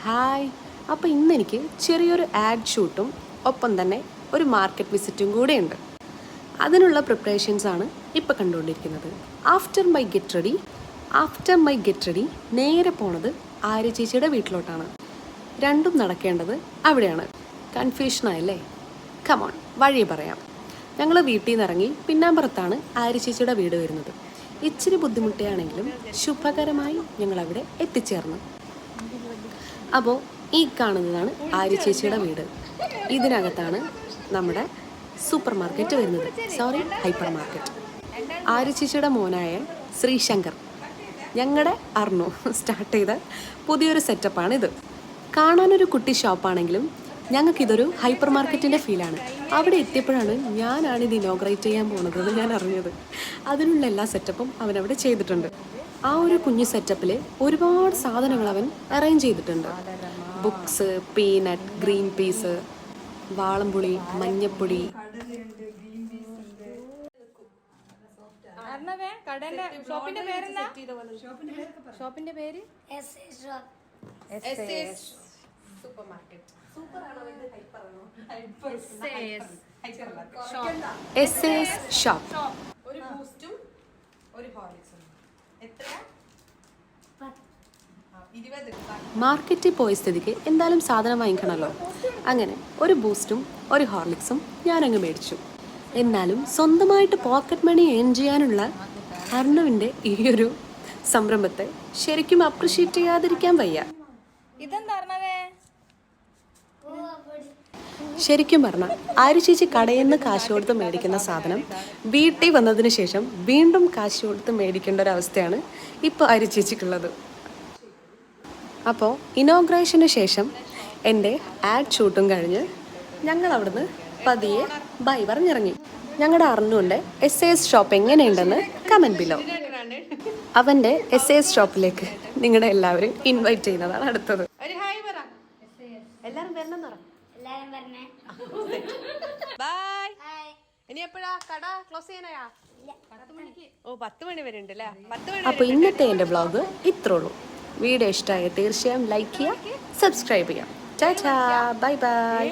Hi. അപ്പോൾ ഇന്നെനിക്ക് ചെറിയൊരു ആഡ് ഷൂട്ടും ഒപ്പം തന്നെ ഒരു മാർക്കറ്റ് വിസിറ്റും കൂടെയുണ്ട്. അതിനുള്ള പ്രിപ്പറേഷൻസാണ് ഇപ്പോൾ കണ്ടുകൊണ്ടിരിക്കുന്നത്. ആഫ്റ്റർ മൈ ഗെറ്റ് റെഡി നേരെ പോണത് ആര്യ ചേച്ചിയുടെ വീട്ടിലോട്ടാണ്. രണ്ടും നടക്കേണ്ടത് അവിടെയാണ്. കൺഫ്യൂഷനായല്ലേ? കമോൺ, വഴി പറയാം. ഞങ്ങൾ വീട്ടിൽ നിന്ന് ഇറങ്ങി പിന്നാമ്പുറത്താണ് ആര്യ ചേച്ചിയുടെ വീട് വരുന്നത്. ഇച്ചിരി ബുദ്ധിമുട്ടിയാണെങ്കിലും ശുഭകരമായി ഞങ്ങളവിടെ എത്തിച്ചേർന്നു. അപ്പോൾ ഈ കാണുന്നതാണ് ആര്യ ചേച്ചിയുടെ വീട്. ഇതിനകത്താണ് നമ്മുടെ സൂപ്പർ മാർക്കറ്റ് വരുന്നത്, ഹൈപ്പർ മാർക്കറ്റ്. ആര്യ ചേച്ചിയുടെ മോനായ ശ്രീശങ്കർ, ഞങ്ങളുടെ അർണു സ്റ്റാർട്ട് ചെയ്ത പുതിയൊരു സെറ്റപ്പാണിത്. കാണാനൊരു കുട്ടി ഷോപ്പാണെങ്കിലും ഞങ്ങൾക്കിതൊരു ഹൈപ്പർ മാർക്കറ്റിൻ്റെ ഫീലാണ്. അവിടെ എത്തിയപ്പോഴാണ് ഞാനാണിത് ഇനോഗ്രേറ്റ് ചെയ്യാൻ പോകുന്നത് ഞാൻ അറിഞ്ഞത്. അതിനുള്ള എല്ലാ സെറ്റപ്പും അവനവിടെ ചെയ്തിട്ടുണ്ട്. ആ ഒരു കുഞ്ഞു സെറ്റപ്പിൽ ഒരുപാട് സാധനങ്ങൾ അവൻ അറേഞ്ച് ചെയ്തിട്ടുണ്ട്. ബുക്സ്, പീനട്ട്, ഗ്രീൻ പീസ്, വാളംപുളി, മഞ്ഞപ്പൊടി. ഷോപ്പിന്റെ പേര് ഷോപ്പ്. ഒരു ബൂസ്റ്റും ഒരു ഹോർലിക്സും. മാർക്കറ്റിൽ പോയ സ്ഥിതിക്ക് എന്തായാലും സാധനം വാങ്ങിക്കണമല്ലോ. അങ്ങനെ ഒരു ബൂസ്റ്റും ഒരു ഹോർലിക്സും ഞാനങ്ങ് മേടിച്ചു. എന്നാലും സ്വന്തമായിട്ട് പോക്കറ്റ് മണി ഏൺ ചെയ്യാനുള്ള അർണുവിൻ്റെ ഈ ഒരു സംരംഭത്തെ ശരിക്കും അപ്രിഷ്യേറ്റ് ചെയ്യാതിരിക്കാൻ വയ്യ. ശരിക്കും പറഞ്ഞാൽ ആര്യ ചേച്ചി കടയിൽ നിന്ന് കാശ് കൊടുത്ത് മേടിക്കുന്ന സാധനം വീട്ടിൽ വന്നതിന് ശേഷം വീണ്ടും കാശ് കൊടുത്ത് മേടിക്കേണ്ട ഒരവസ്ഥയാണ് ഇപ്പോൾ ആര്യ ചേച്ചിക്കുള്ളത്. അപ്പോൾ ഇനോഗ്രേഷന് ശേഷം എൻ്റെ ആഡ് ഷൂട്ടും കഴിഞ്ഞ് ഞങ്ങൾ അവിടുന്ന് പതിയെ ബൈ പറഞ്ഞിറങ്ങി. ഞങ്ങളുടെ അർണുവിൻ്റെ SAS ഷോപ്പ് എങ്ങനെയുണ്ടെന്ന് കമൻറ്റ് ബിലോ. അവൻ്റെ SAS ഷോപ്പിലേക്ക് നിങ്ങളുടെ എല്ലാവരും ഇൻവൈറ്റ് ചെയ്യുന്നതാണ് അടുത്തത്. എല്ലാവരും വരണം. ബൈ. ഇനി എപ്പോഴാ കട ക്ലോസ് ചെയ്യാനാ? 10 മണി വരെ ഉണ്ട് അല്ലേ? അപ്പോൾ ഇന്നത്തെ എൻ്റെ വ്ളോഗ് ഇത്രേ ഉള്ളൂ. വീഡിയോ ഇഷ്ടമായ തീർച്ചയായും ലൈക്ക് ചെയ്യുക, സബ്സ്ക്രൈബ് ചെയ്യാം. Tata, bye bye.